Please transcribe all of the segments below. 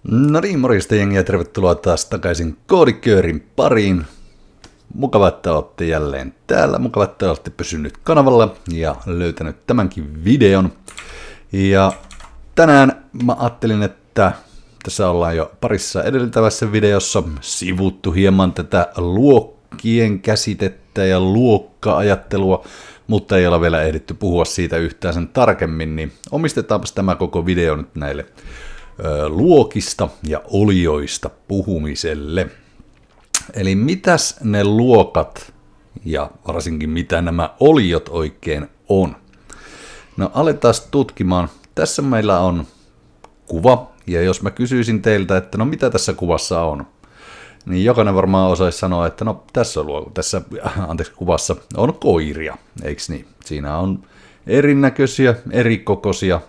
No niin, morjesta jengiä, tervetuloa taas takaisin Koodiköörin pariin. Mukava, että olette jälleen täällä, mukava, että olette pysynyt kanavalla ja löytänyt tämänkin videon. Ja tänään mä ajattelin, että tässä ollaan jo parissa edeltävässä videossa sivuttu hieman tätä luokkien käsitettä ja luokka-ajattelua, mutta ei ole vielä ehditty puhua siitä yhtään sen tarkemmin, niin omistetaanpas tämä koko video nyt näille luokista ja olioista puhumiselle. Eli mitäs ne luokat ja varsinkin mitä nämä oliot oikein on? No aletaan tutkimaan. Tässä meillä on kuva, ja jos mä kysyisin teiltä, että no mitä tässä kuvassa on, niin jokainen varmaan osaisi sanoa, että no tässä kuvassa on koiria, eikö niin? Siinä on erinäköisiä, erikokoisia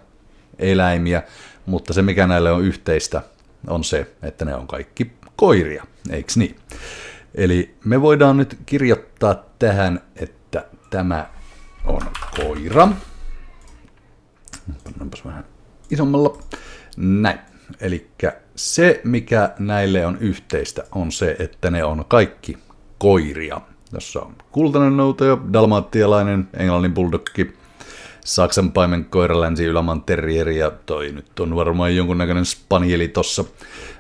eläimiä, mutta se mikä näille on yhteistä on se, että ne on kaikki koiria, eikö niin? Eli me voidaan nyt kirjoittaa tähän, että tämä on koira. Pannaanpas vähän isommalla. Näin. Eli se, mikä näille on yhteistä, on se, että ne on kaikki koiria. Tässä on kultainen noutaja, dalmaattialainen, englannin bulldogki, saksan paimenkoira, länsi-ylämaan terrieri ja toi nyt on varmaan jonkunnäköinen spanieli tossa.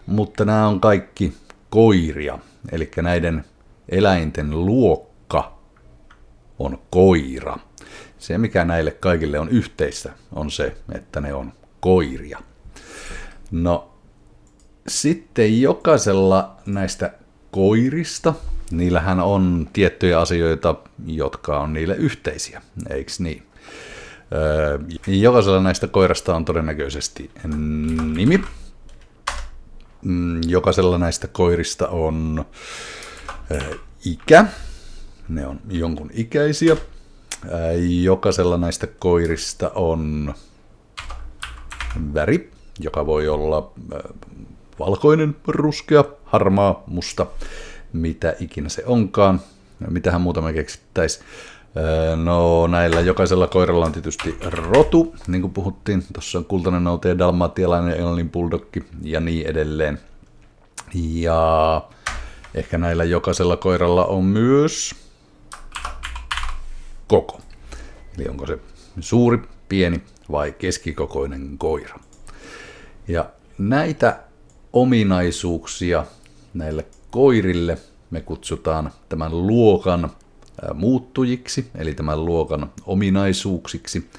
Mutta nämä on kaikki koiria, eli näiden eläinten luokka on koira. Se, mikä näille kaikille on yhteistä, on se, että ne on koiria. No, sitten jokaisella näistä koirista, niillähän on tiettyjä asioita, jotka on niille yhteisiä, eikö niin? Jokaisella näistä koirasta on todennäköisesti nimi. Jokaisella näistä koirista on ikä. Ne on jonkun ikäisiä. Jokaisella näistä koirista on väri, joka voi olla valkoinen, ruskea, harmaa, musta, mitä ikinä se onkaan. Mitähän muuta me keksittäisiin. No näillä jokaisella koiralla on tietysti rotu, niin kuin puhuttiin. Tuossa on kultainen noutaja, dalmaattialainen, englannin bulldogki ja niin edelleen. Ja ehkä näillä jokaisella koiralla on myös koko. Eli onko se suuri, pieni vai keskikokoinen koira. Ja näitä ominaisuuksia näille koirille me kutsutaan tämän luokan muuttujiksi, eli tämän luokan ominaisuuksiksi.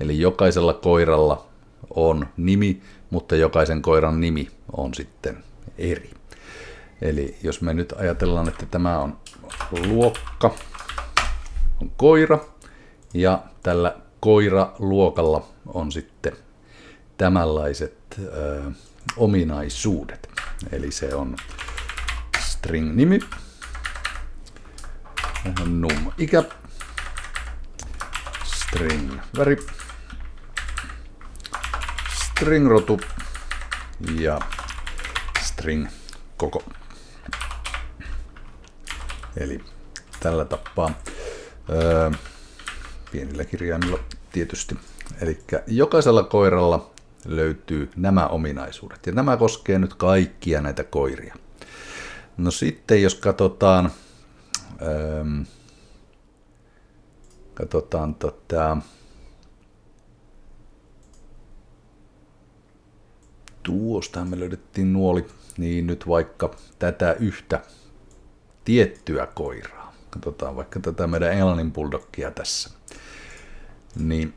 Eli jokaisella koiralla on nimi, mutta jokaisen koiran nimi on sitten eri. Eli jos me nyt ajatellaan, että tämä on luokka, on koira, ja tällä koiraluokalla on sitten tämänlaiset ominaisuudet. Eli se on string-nimi, num-ikä, string-väri, string-rotu ja string-koko. Eli tällä tapaa pienillä kirjaimilla tietysti. Eli jokaisella koiralla löytyy nämä ominaisuudet. Ja nämä koskee nyt kaikkia näitä koiria. No sitten jos katsotaan tuostahan me löydettiin nuoli, niin nyt vaikka tätä yhtä tiettyä koiraa. Katsotaan vaikka tätä meidän englannin bulldoggia tässä. Niin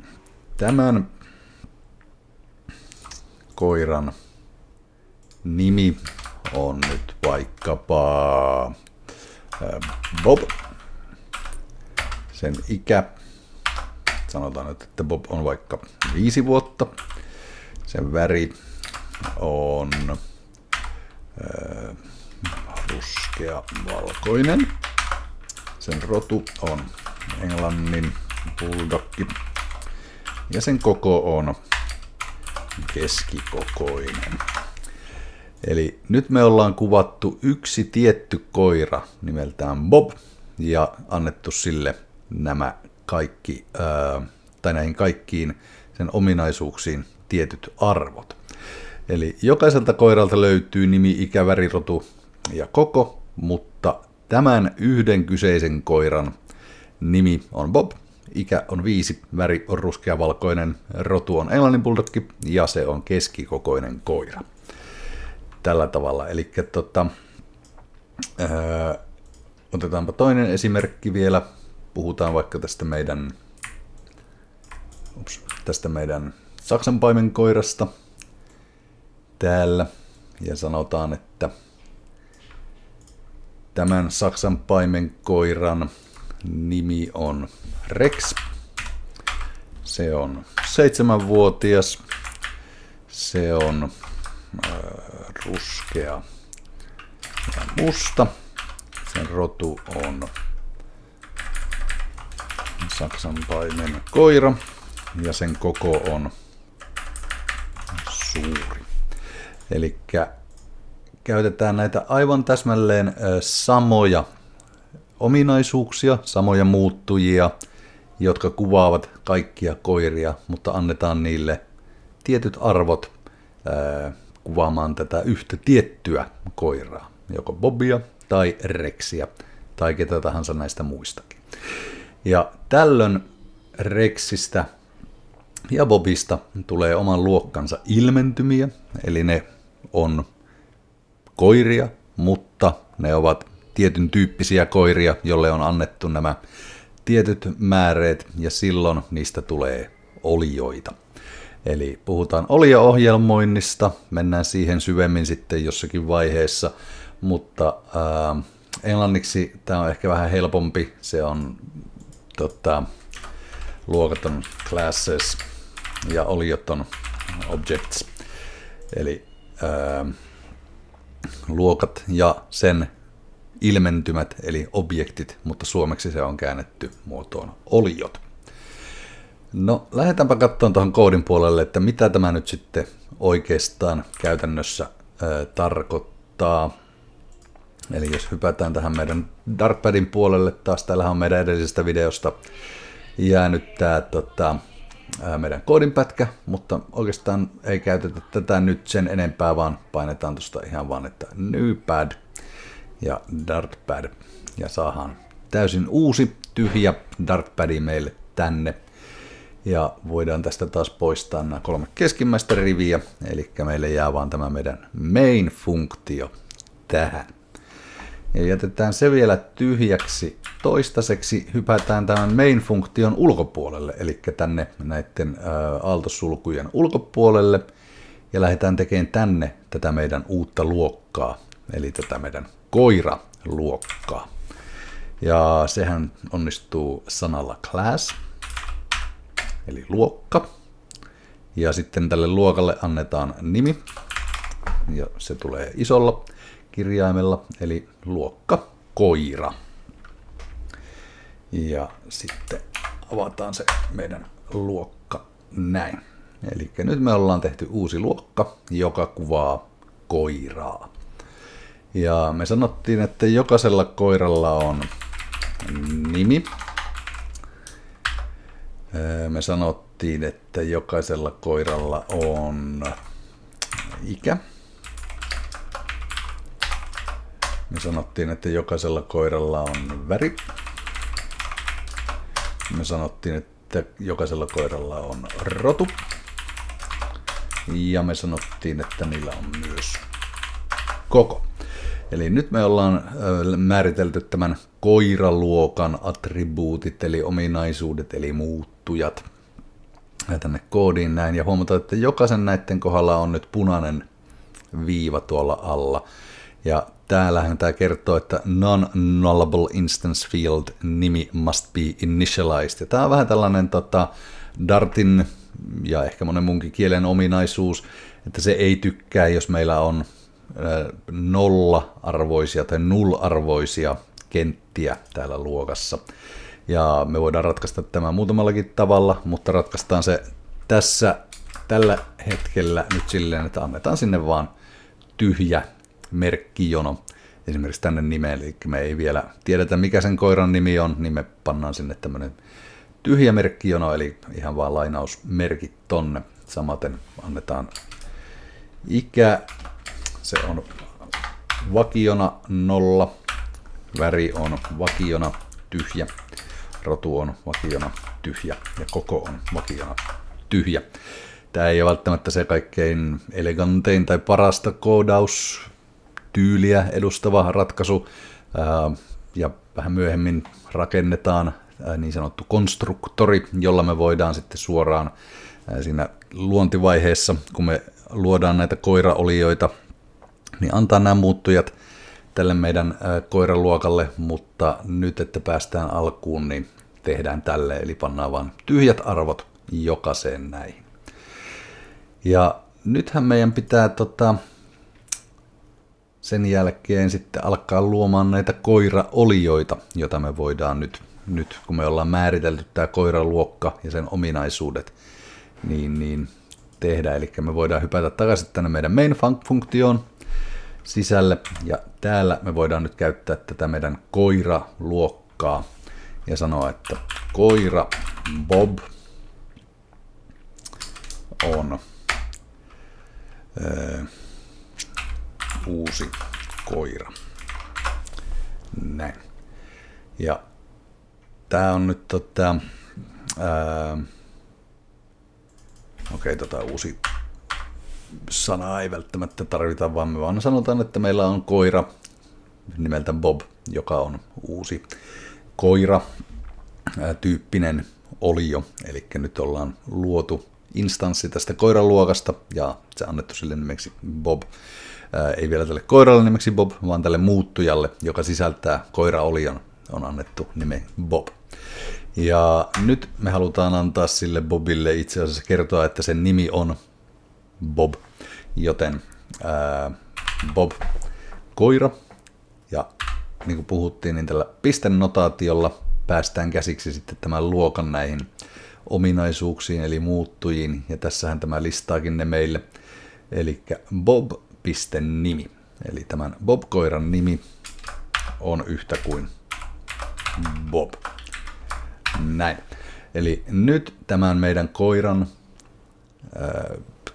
tämän koiran nimi on nyt vaikkapa Bob. Sen ikä, sanotaan nyt, että Bob on vaikka 5 vuotta. Sen väri on ruskea valkoinen. Sen rotu on englannin bulldogki. Ja sen koko on keskikokoinen. Eli nyt me ollaan kuvattu yksi tietty koira nimeltään Bob ja annettu sille nämä kaikki, tai näihin kaikkiin sen ominaisuuksiin tietyt arvot. Eli jokaiselta koiralta löytyy nimi, ikä, väri, rotu ja koko, mutta tämän yhden kyseisen koiran nimi on Bob, ikä on 5, väri on ruskeavalkoinen, rotu on englannin bulldogki ja se on keskikokoinen koira. Tällä tavalla, eli otetaanpa toinen esimerkki vielä. Puhutaan vaikka tästä meidän saksanpaimenkoirasta täällä. Ja sanotaan, että tämän saksanpaimenkoiran nimi on Rex. Se on 7-vuotias. Se on ruskea ja musta. Sen rotu on saksanpaimen koira ja sen koko on suuri. Eli käytetään näitä aivan täsmälleen samoja ominaisuuksia, samoja muuttujia, jotka kuvaavat kaikkia koiria, mutta annetaan niille tietyt arvot kuvaamaan tätä yhtä tiettyä koiraa, joko Bobia tai Rexia tai ketä tahansa näistä muistakin. Ja tällöin Rexistä ja Bobista tulee oman luokkansa ilmentymiä, eli ne on koiria, mutta ne ovat tietyn tyyppisiä koiria, jolle on annettu nämä tietyt määreet ja silloin niistä tulee olioita. Eli puhutaan olio-ohjelmoinnista, mennään siihen syvemmin sitten jossakin vaiheessa, mutta englanniksi tämä on ehkä vähän helpompi, se on luokat on classes ja oliot on objects, eli luokat ja sen ilmentymät eli objektit, mutta suomeksi se on käännetty muotoon oliot. No, lähdetäänpä katsomaan tuohon koodin puolelle, että mitä tämä nyt sitten oikeastaan käytännössä tarkoittaa. Eli jos hypätään tähän meidän Dartpadin puolelle, taas täällähän on meidän edellisestä videosta jäänyt tämä meidän koodinpätkä, mutta oikeastaan ei käytetä tätä nyt sen enempää, vaan painetaan tuosta ihan vaan, että new pad ja Dartpad ja saadaan täysin uusi tyhjä Dartpadi meille tänne. Ja voidaan tästä taas poistaa nämä 3 keskimmäistä riviä, eli meille jää vaan tämä meidän main-funktio tähän. Ja jätetään se vielä tyhjäksi toistaiseksi, hypätään tämän main-funktion ulkopuolelle, eli tänne näiden aaltosulkujen ulkopuolelle, ja lähdetään tekemään tänne tätä meidän uutta luokkaa, eli tätä meidän koiraluokkaa. Ja sehän onnistuu sanalla class, eli luokka. Ja sitten tälle luokalle annetaan nimi, ja se tulee isolla kirjaimella, eli luokka koira. Ja sitten avataan se meidän luokka näin. Eli nyt me ollaan tehty uusi luokka, joka kuvaa koiraa. Ja me sanottiin, että jokaisella koiralla on nimi. Me sanottiin, että jokaisella koiralla on ikä. Me sanottiin, että jokaisella koiralla on väri. Me sanottiin, että jokaisella koiralla on rotu. Ja me sanottiin, että niillä on myös koko. Eli nyt me ollaan määritelty tämän koiraluokan attribuutit, eli ominaisuudet, eli muuttujat tänne koodiin näin. Ja huomataan, että jokaisen näiden kohdalla on nyt punainen viiva tuolla alla. Ja täällähän tämä kertoo, että non-nullable instance field nimi must be initialized. Ja tämä on vähän tällainen Dartin ja ehkä monen muunkin kielen ominaisuus, että se ei tykkää, jos meillä on nolla-arvoisia tai null-arvoisia kenttiä täällä luokassa. Ja me voidaan ratkaista tämä muutamallakin tavalla, mutta ratkaistaan se tällä hetkellä nyt silleen, että annetaan sinne vaan tyhjä merkkijono esimerkiksi tänne nimeen, eli me ei vielä tiedetä mikä sen koiran nimi on, niin me pannaan sinne tämmöinen tyhjä merkkijono, eli ihan vaan lainausmerkit tonne. Samaten annetaan Ikä, se on vakiona 0, väri on vakiona tyhjä, rotu on vakiona tyhjä ja koko on vakiona tyhjä. Tämä ei ole välttämättä se kaikkein elegantein tai parasta koodaustyyliä edustava ratkaisu, ja vähän myöhemmin rakennetaan niin sanottu konstruktori, jolla me voidaan sitten suoraan siinä luontivaiheessa, kun me luodaan näitä koiraolioita, niin antaa nämä muuttujat tälle meidän koiraluokalle, mutta nyt, että päästään alkuun, niin tehdään tälle, eli pannaan vaan tyhjät arvot jokaiseen näihin. Ja nythän meidän pitää sen jälkeen sitten alkaa luomaan näitä koiraolioita, joita me voidaan nyt kun me ollaan määritelty tämä koiraluokka ja sen ominaisuudet, niin tehdä. Eli me voidaan hypätä takaisin tänne meidän main-funktioon sisälle, ja täällä me voidaan nyt käyttää tätä meidän koiraluokkaa ja sanoa, että koira Bob on uusi koira. Näin. Ja tää on nyt uusi sana ei välttämättä tarvita, vaan me vaan sanotaan, että meillä on koira nimeltä Bob, joka on uusi koira tyyppinen olio. Eli nyt ollaan luotu instanssi tästä koiraluokasta ja se annettu sille nimeksi Bob. Ei vielä tälle koiralle nimeksi Bob, vaan tälle muuttujalle, joka sisältää koiraolion, on annettu nime Bob. Ja nyt me halutaan antaa sille Bobille itse asiassa kertoa, että sen nimi on Bob, joten Bob koira, ja niin kuin puhuttiin, niin tällä pistenotaatiolla päästään käsiksi sitten tämän luokan näihin ominaisuuksiin, eli muuttujiin, ja tässähän tämä listaakin ne meille, eli Bob.nimi, eli tämän Bob-koiran nimi on yhtä kuin Bob. Näin. Eli nyt tämän meidän koiran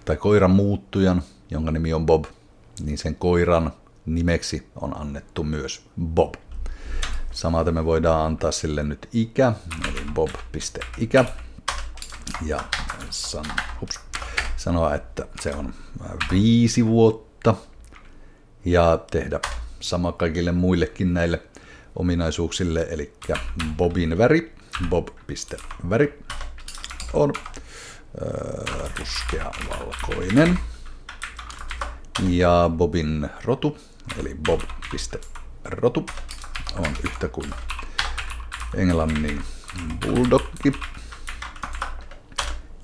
tai koiran muuttujan, jonka nimi on Bob, niin sen koiran nimeksi on annettu myös Bob. Samaten me voidaan antaa sille nyt ikä, eli Bob.ikä, ja sanoa, että se on 5 vuotta, ja tehdä sama kaikille muillekin näille ominaisuuksille, eli Bobin väri, Bob.väri on ruskea valkoinen, ja Bobin rotu, eli Bob.rotu on yhtä kuin englannin bulldogki,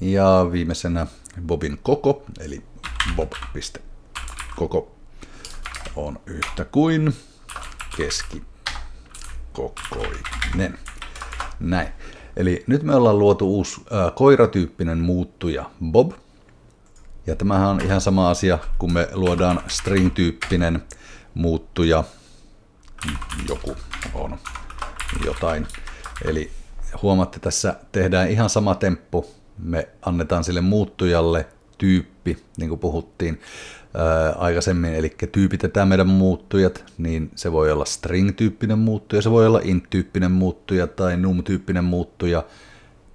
ja viimeisenä Bobin koko, eli Bob.koko on yhtä kuin keskikokoinen. Näin. Eli nyt me ollaan luotu uusi koiratyyppinen muuttuja Bob. Ja tämähän on ihan sama asia, kun me luodaan string-tyyppinen muuttuja. Joku on jotain. Eli huomaatte, tässä tehdään ihan sama temppu. Me annetaan sille muuttujalle tyyppi, niin kuin puhuttiin aikaisemmin, eli tyypitetään meidän muuttujat, niin se voi olla string-tyyppinen muuttuja, se voi olla int-tyyppinen muuttuja tai num-tyyppinen muuttuja,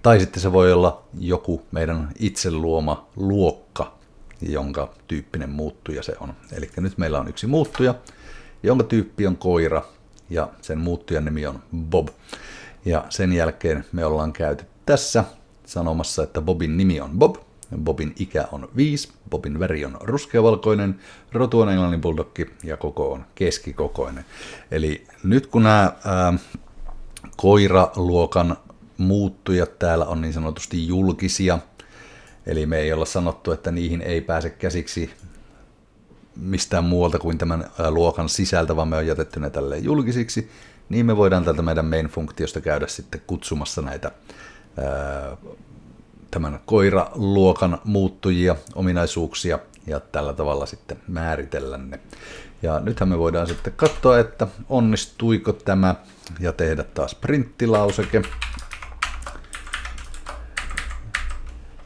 tai sitten se voi olla joku meidän itse luoma luokka, jonka tyyppinen muuttuja se on. Eli nyt meillä on yksi muuttuja, jonka tyyppi on koira, ja sen muuttujan nimi on Bob. Ja sen jälkeen me ollaan käyty tässä sanomassa, että Bobin nimi on Bob, Bobin ikä on 5, Bobin väri on ruskeavalkoinen, rotu on englannin bulldogki ja koko on keskikokoinen. Eli nyt kun nämä koiraluokan muuttujat täällä on niin sanotusti julkisia, eli me ei olla sanottu, että niihin ei pääse käsiksi mistään muualta kuin tämän luokan sisältä, vaan me on jätetty ne tälleen julkisiksi, niin me voidaan tältä meidän main-funktiosta käydä sitten kutsumassa näitä tämän koiraluokan muuttujia, ominaisuuksia, ja tällä tavalla sitten määritellä ne. Ja nythän me voidaan sitten katsoa, että onnistuiko tämä, ja tehdä taas printtilauseke.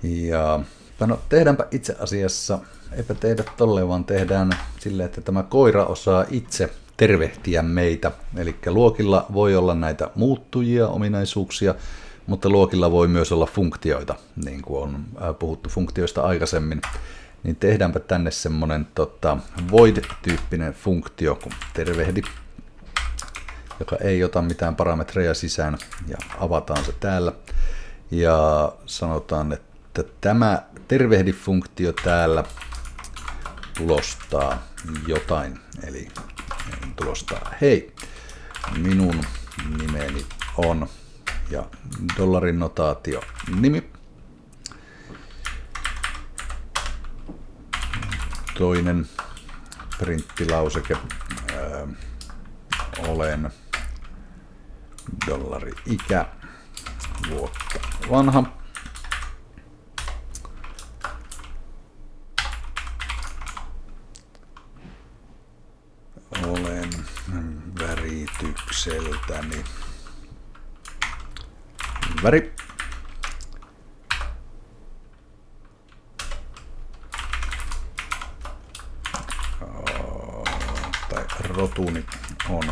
Ja No tehdäänpä itse asiassa, eipä tehdä tolleen, vaan tehdään silleen, että tämä koira osaa itse tervehtiä meitä. Eli luokilla voi olla näitä muuttujia, ominaisuuksia, mutta luokilla voi myös olla funktioita, niin kuin on puhuttu funktioista aikaisemmin. Niin tehdäänpä tänne semmonen void-tyyppinen funktio kuin tervehdi, joka ei ota mitään parametreja sisään, ja avataan se täällä. Ja sanotaan, että tämä tervehdi-funktio täällä tulostaa jotain, eli tulostaa hei, minun nimeni on, ja dollarin notaatio nimi. Toinen printtilauseke, olen dollari ikä, vuotta vanha. Olen väritykseltäni väri. Tai rotuni on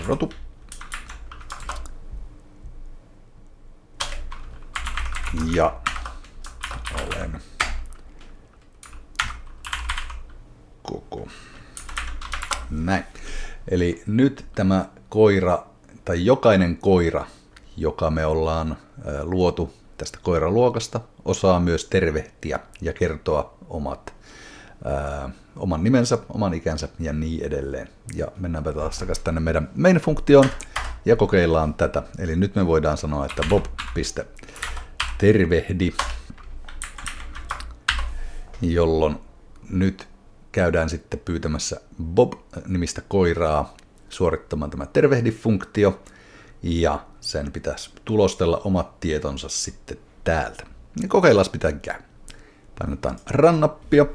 rotu. Ja olen koko. Näin. Eli nyt tämä koira, tai jokainen koira, joka me ollaan luotu tästä koiraluokasta, osaa myös tervehtiä ja kertoa oman nimensä, oman ikänsä ja niin edelleen. Ja mennäänpä taas takaisin tänne meidän main-funktioon ja kokeillaan tätä. Eli nyt me voidaan sanoa, että bob.tervehdi, jolloin nyt käydään sitten pyytämässä Bob-nimistä koiraa suorittamaan tämä tervehdi-funktio, ja sen pitäisi tulostella omat tietonsa sitten täältä. Ja kokeillaan mitä käy. Painetaan run-nappia,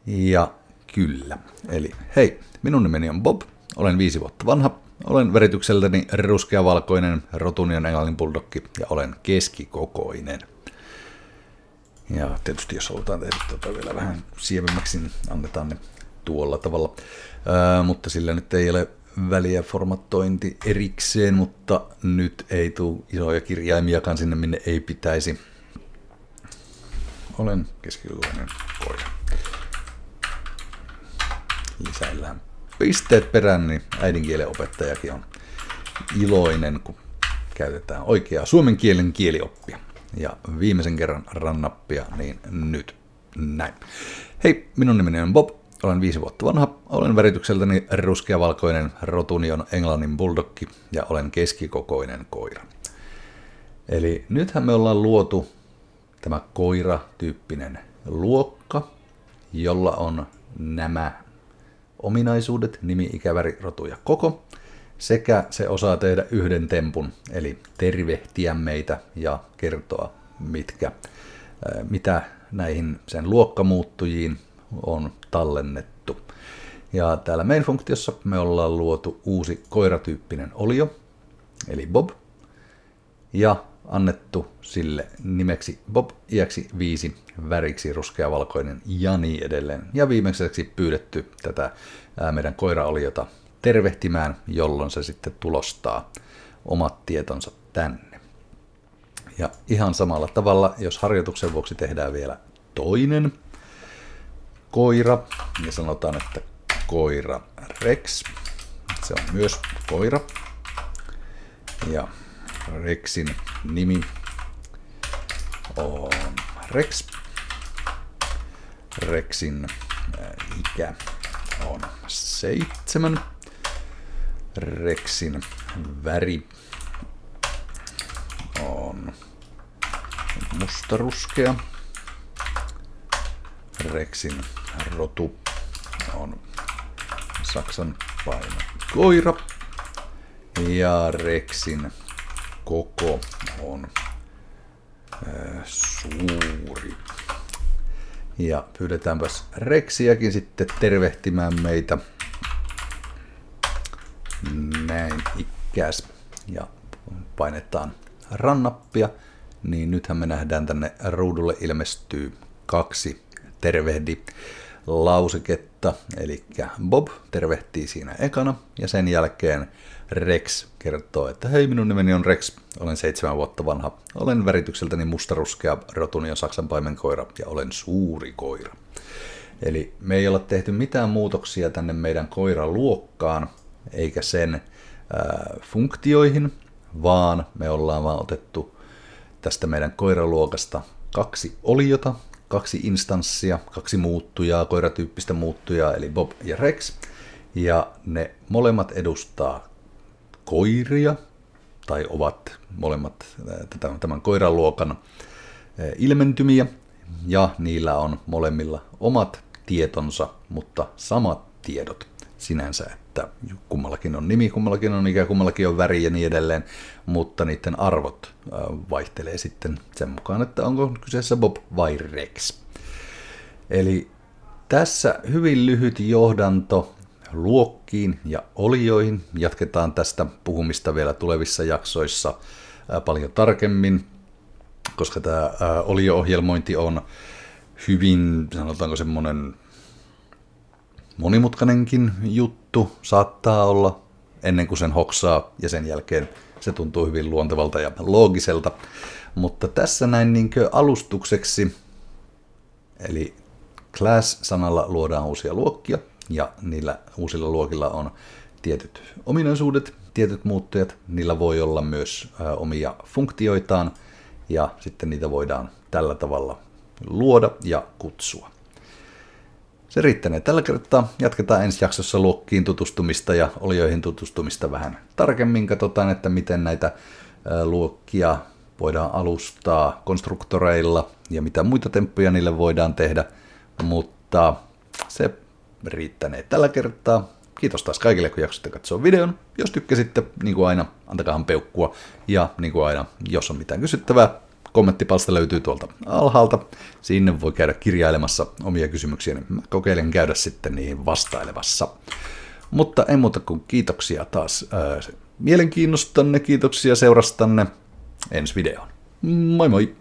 ja kyllä. Eli hei, minun nimeni on Bob, olen 5 vuotta vanha, olen väritykseltäni ruskeavalkoinen, rotuni on englannin bulldoggi ja olen keskikokoinen. Ja tietysti jos halutaan tehdä vielä vähän sievemmäksi, niin annetaan ne tuolla tavalla. Mutta sillä nyt ei ole väliä formattointi erikseen, mutta nyt ei tule isoja kirjaimiakaan sinne, minne ei pitäisi. Olen keskikokoinen koira. Lisäillään pisteet perään, niin äidinkielen opettajakin on iloinen, kun käytetään oikeaa suomen kielen kielioppia. Ja viimeisen kerran run-nappia, niin nyt näin. Hei, minun nimeni on Bob, olen 5 vuotta vanha, olen väritykseltäni ruskeavalkoinen, rotuni on englannin bulldoggi ja olen keskikokoinen koira. Eli nythän me ollaan luotu tämä koira-tyyppinen luokka, jolla on nämä ominaisuudet, nimi, ikä, väri, rotu ja koko. Sekä se osaa tehdä yhden tempun, eli tervehtiä meitä ja kertoa, mitä näihin sen luokkamuuttujiin on tallennettu. Ja täällä main-funktiossa me ollaan luotu uusi koiratyyppinen olio, eli Bob, ja annettu sille nimeksi Bob, iäksi 5, väriksi ruskeavalkoinen ja niin edelleen. Ja viimeiseksi pyydetty tätä meidän koiraoliota tervehtimään, jolloin se sitten tulostaa omat tietonsa tänne. Ja ihan samalla tavalla, jos harjoituksen vuoksi tehdään vielä toinen koira, ja sanotaan, että koira Rex, se on myös koira, ja Rexin nimi on Rex, Rexin ikä on 7, Rexin väri on mustaruskea. Rexin rotu on saksan paino koira. Ja Rexin koko on suuri. Ja pyydetäänpäs Rexiäkin sitten tervehtimään meitä. Näin ikäs. Ja painetaan run-nappia. niin nythän me nähdään tänne ruudulle ilmestyy 2 tervehdi lauseketta, eli Bob tervehtii siinä ekana, ja sen jälkeen Rex kertoo, että hei, minun nimeni on Rex, olen 7 vuotta vanha, olen väritykseltäni mustaruskea, rotuni on Saksan paimenkoira ja olen suuri koira. Eli me ei olla tehty mitään muutoksia tänne meidän koiraluokkaan, eikä sen funktioihin, vaan me ollaan vaan otettu tästä meidän koiraluokasta 2 oliota, 2 instanssia, 2 muuttujaa, koiratyyppistä muuttujaa, eli Bob ja Rex. Ja ne molemmat edustaa koiria, tai ovat molemmat tämän koiraluokan ilmentymiä, ja niillä on molemmilla omat tietonsa, mutta samat tiedot sinänsä, että kummallakin on nimi, kummallakin on ikä, kummallakin on väri ja niin edelleen, mutta niiden arvot vaihtelee sitten sen mukaan, että onko kyseessä Bob vai Rex. Eli tässä hyvin lyhyt johdanto luokkiin ja olioihin. Jatketaan tästä puhumista vielä tulevissa jaksoissa paljon tarkemmin, koska tämä olio-ohjelmointi on hyvin, sanotaanko semmoinen monimutkainenkin juttu, saattaa olla, ennen kuin sen hoksaa, ja sen jälkeen se tuntuu hyvin luontevalta ja loogiselta. Mutta tässä näin niinkö alustukseksi, eli class-sanalla luodaan uusia luokkia, ja niillä uusilla luokilla on tietyt ominaisuudet, tietyt muuttujat, niillä voi olla myös omia funktioitaan, ja sitten niitä voidaan tällä tavalla luoda ja kutsua. Se riittänee tällä kertaa. Jatketaan ensi jaksossa luokkiin tutustumista ja olioihin tutustumista vähän tarkemmin. Katsotaan, että miten näitä luokkia voidaan alustaa konstruktoreilla ja mitä muita temppuja niille voidaan tehdä. Mutta se riittänee tällä kertaa. Kiitos taas kaikille, kun jaksoitte katsoa videon. Jos tykkäsitte, niin kuin aina, antakaahan peukkua. Ja niin kuin aina, jos on mitään kysyttävää, kommenttipalsta löytyy tuolta alhaalta. Sinne voi käydä kirjailemassa omia kysymyksiä, niin mä kokeilen käydä sitten niihin vastailemassa. Mutta ei muuta kuin kiitoksia taas mielenkiinnostanne, kiitoksia seurastanne. Ensi videoon. Moi moi!